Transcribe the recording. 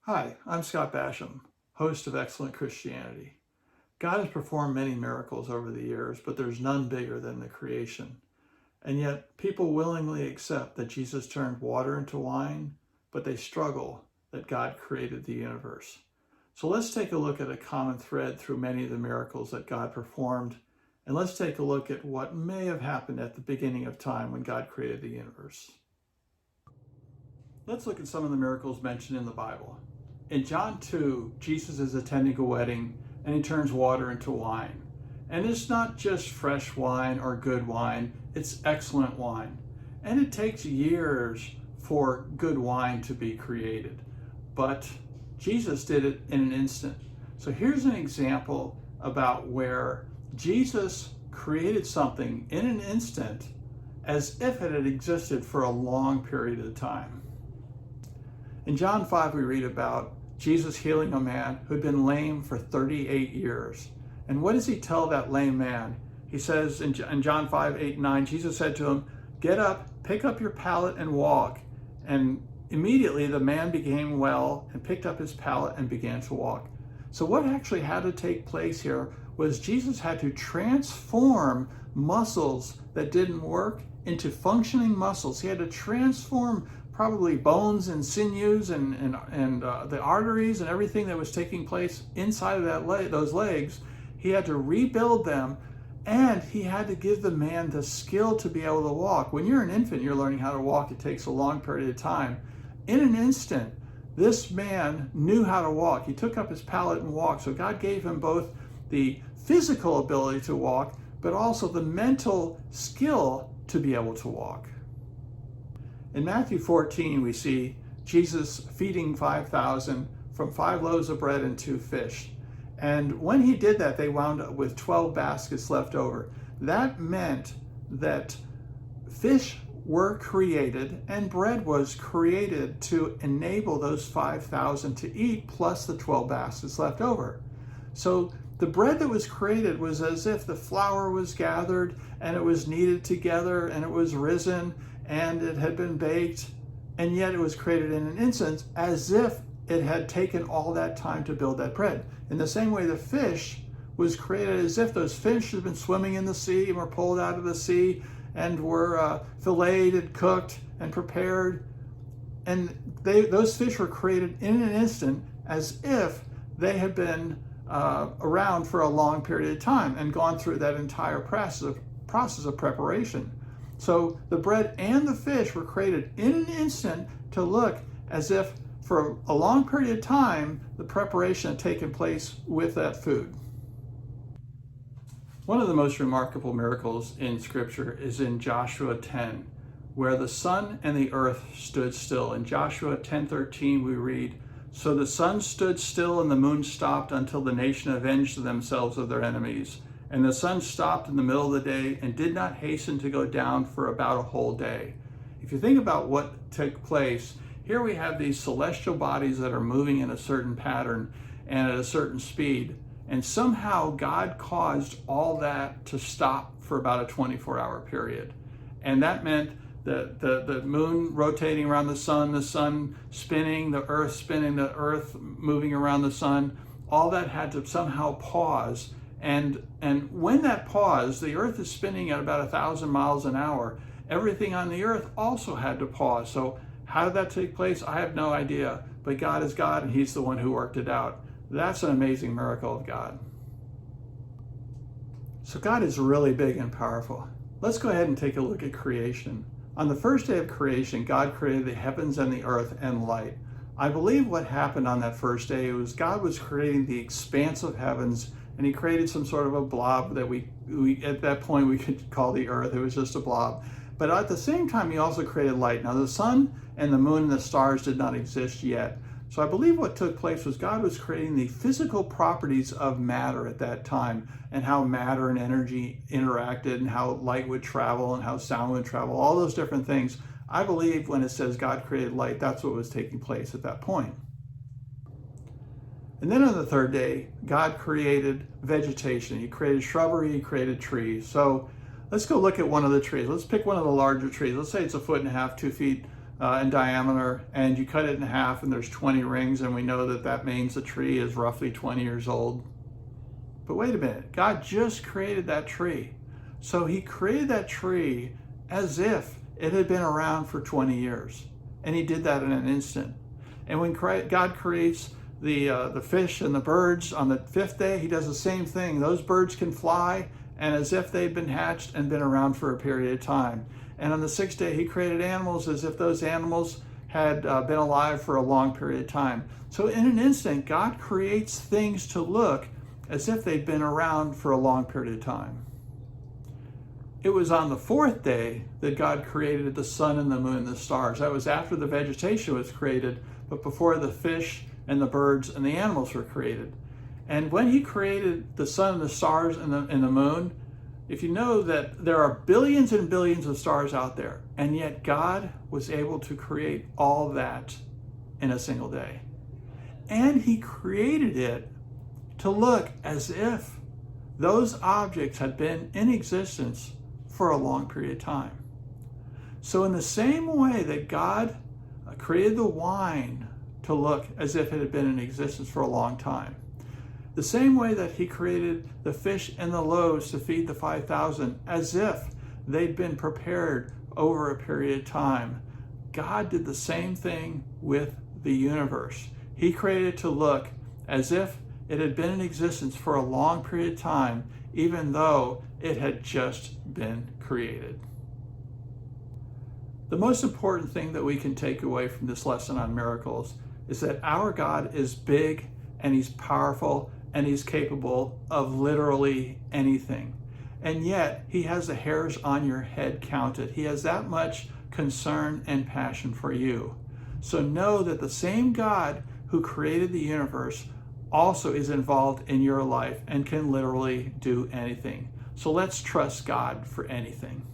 Hi, I'm Scott Basham, host of Excellent Christianity. God has performed many miracles over the years, but there's none bigger than the creation. And yet, people willingly accept that Jesus turned water into wine, but they struggle that God created the universe. So let's take a look at a common thread through many of the miracles that God performed, and let's take a look at what may have happened at the beginning of time when God created the universe. Let's look at some of the miracles mentioned in the Bible. In John 2, Jesus is attending a wedding and he turns water into wine. And it's not just fresh wine or good wine, it's excellent wine. And it takes years for good wine to be created. But Jesus did it in an instant. So here's an example about where Jesus created something in an instant as if it had existed for a long period of time. In John 5, we read about Jesus healing a man who'd been lame for 38 years. And what does he tell that lame man? He says in John 5, 8, 9, Jesus said to him, "Get up, pick up your pallet and walk." And immediately the man became well and picked up his pallet and began to walk. So what actually had to take place here was Jesus had to transform muscles that didn't work into functioning muscles. He had to transform probably bones and sinews and the arteries and everything that was taking place inside of those legs. He had to rebuild them, and he had to give the man the skill to be able to walk. When you're an infant, you're learning how to walk. It takes a long period of time. In an instant, this man knew how to walk. He took up his pallet and walked. So God gave him both the physical ability to walk, but also the mental skill to be able to walk. In Matthew 14, we see Jesus feeding 5,000 from 5 loaves of bread and 2 fish. And when he did that, they wound up with 12 baskets left over. That meant that fish were created and bread was created to enable those 5,000 to eat, plus the 12 baskets left over. So the bread that was created was as if the flour was gathered and it was kneaded together and it was risen and it had been baked, and yet it was created in an instant as if it had taken all that time to build that bread. In the same way, the fish was created as if those fish had been swimming in the sea and were pulled out of the sea and were filleted and cooked and prepared. And those fish were created in an instant as if they had been around for a long period of time and gone through that entire process of preparation. So the bread and the fish were created in an instant to look as if for a long period of time the preparation had taken place with that food. One of the most remarkable miracles in Scripture is in Joshua 10, where the sun and the earth stood still. In Joshua 10:13 we read, "So the sun stood still and the moon stopped until the nation avenged themselves of their enemies. And the sun stopped in the middle of the day and did not hasten to go down for about a whole day." If you think about what took place, here we have these celestial bodies that are moving in a certain pattern and at a certain speed. And somehow God caused all that to stop for about a 24-hour period. And that meant the moon rotating around the sun spinning, the earth moving around the sun, all that had to somehow pause. And when that paused, the earth is spinning at about 1,000 miles an hour. Everything on the earth also had to pause. So how did that take place? I have no idea. But God is God, and he's the one who worked it out. That's an amazing miracle of God. So God is really big and powerful. Let's go ahead and take a look at creation. On the first day of creation, God created the heavens and the earth and light. I believe what happened on that first day was God was creating the expanse of heavens, and he created some sort of a blob that we at that point we could call the earth. It was just a blob. But at the same time, he also created light. Now the sun and the moon and the stars did not exist yet. So I believe what took place was God was creating the physical properties of matter at that time, and how matter and energy interacted, and how light would travel and how sound would travel, all those different things. I believe when it says God created light, that's what was taking place at that point. And then on the third day, God created vegetation. He created shrubbery, he created trees. So let's go look at one of the trees. Let's pick one of the larger trees. Let's say it's 1.5 feet, 2 feet in diameter, and you cut it in half and there's 20 rings, and we know that that means the tree is roughly 20 years old. But wait a minute, God just created that tree. So he created that tree as if it had been around for 20 years. And he did that in an instant. And when God creates the fish and the birds on the fifth day, he does the same thing. Those birds can fly, and as if they'd been hatched and been around for a period of time. And on the sixth day, he created animals as if those animals had been alive for a long period of time. So in an instant, God creates things to look as if they'd been around for a long period of time. It was on the fourth day that God created the sun and the moon and the stars. That was after the vegetation was created, but before the fish and the birds and the animals were created. And when he created the sun and the stars and the moon, if you know that there are billions and billions of stars out there, and yet God was able to create all that in a single day. And he created it to look as if those objects had been in existence for a long period of time. So in the same way that God created the wine to look as if it had been in existence for a long time, the same way that he created the fish and the loaves to feed the 5,000 as if they'd been prepared over a period of time, God did the same thing with the universe. He created it to look as if it had been in existence for a long period of time, even though it had just been created. The most important thing that we can take away from this lesson on miracles is that our God is big, and he's powerful, and he's capable of literally anything. And yet he has the hairs on your head counted. He has that much concern and passion for you. So know that the same God who created the universe also is involved in your life and can literally do anything. So let's trust God for anything.